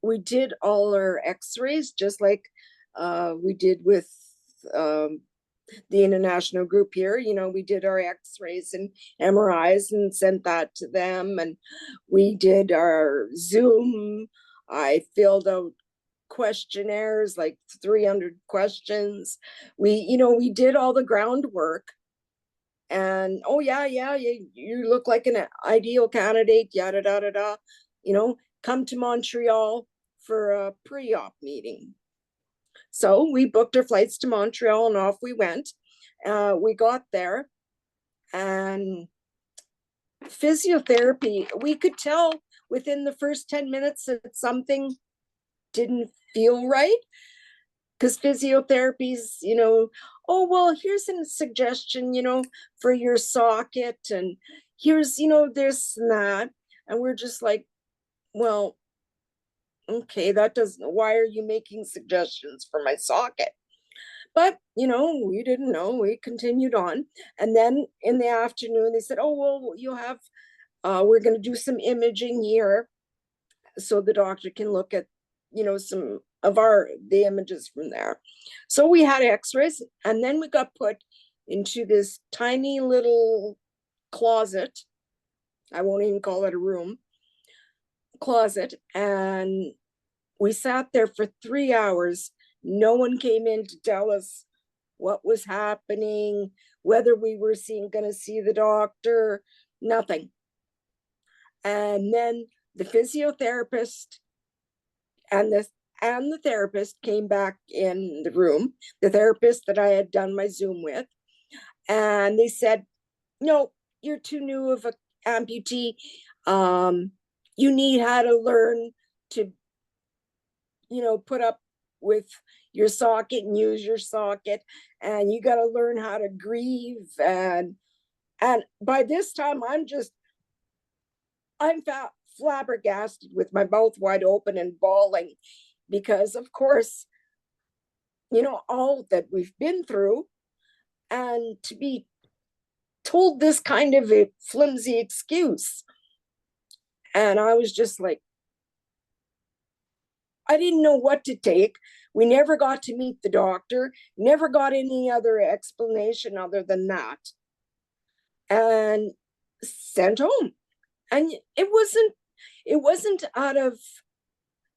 we did all our x-rays just like we did with the international group here. We did our x-rays and MRIs and sent that to them, and we did our Zoom. I filled out questionnaires, like 300 questions. We did all the groundwork, and oh yeah, you look like an ideal candidate, yada da da da. Come to Montreal for a pre-op meeting. So we booked our flights to Montreal and off we went. We got there, and physiotherapy, we could tell within the first 10 minutes that something didn't feel right, because physiotherapy's, oh, well, here's a suggestion, for your socket, and here's, this and that. And we're just like, well, okay, why are you making suggestions for my socket? But, we didn't know. We continued on. And then in the afternoon, they said, oh, well, we're going to do some imaging here so the doctor can look at, some of the images from there. So we had x-rays, and then we got put into this tiny little closet. I won't even call it a room. Closet. And we sat there for 3 hours. No one came in to tell us what was happening, whether we were going to see the doctor, nothing. And then the physiotherapist and the therapist came back in the room, the therapist that I had done my Zoom with, and they said, no, you're too new of an amputee. You need how to learn to, put up with your socket and use your socket, and you got to learn how to grieve. And by this time, I'm flabbergasted with my mouth wide open and bawling, because of course, all that we've been through, and to be told this kind of a flimsy excuse. And I was just like, I didn't know what to take. We never got to meet the doctor, never got any other explanation other than that, and sent home. And it wasn't out of,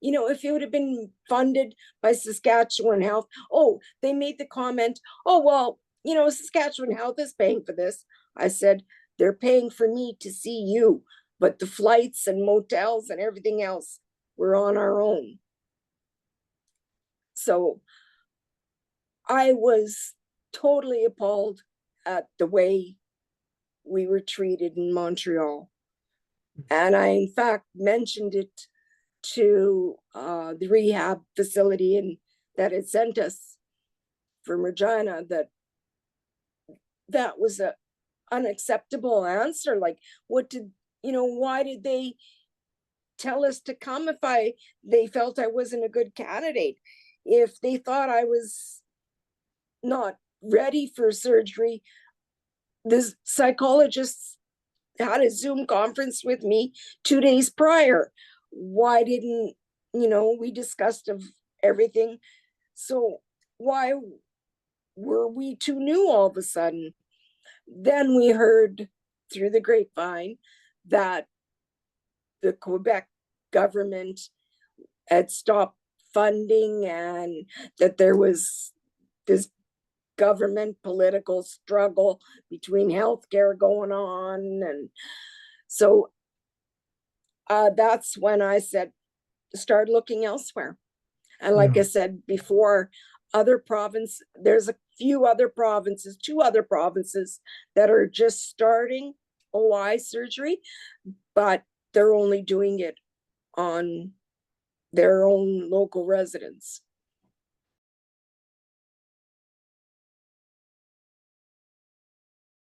if it would have been funded by Saskatchewan Health. Oh, they made the comment, oh, well, Saskatchewan Health is paying for this. I said, they're paying for me to see you, but the flights and motels and everything else, we're on our own. So I was totally appalled at the way we were treated in Montreal. And I, in fact, mentioned it to the rehab facility that had sent us from Regina, that was a unacceptable answer. Like, why did they tell us to come if they felt I wasn't a good candidate? If they thought I was not ready for surgery, the psychologists had a Zoom conference with me 2 days prior. Why didn't, we discussed of everything. So why were we too new all of a sudden? Then we heard through the grapevine that the Quebec government had stopped funding, and that there was this government political struggle between healthcare going on. And so that's when I said, start looking elsewhere. And like I said before, there's a few other provinces, 2 other provinces that are just starting OI surgery, but they're only doing it on their own local residents.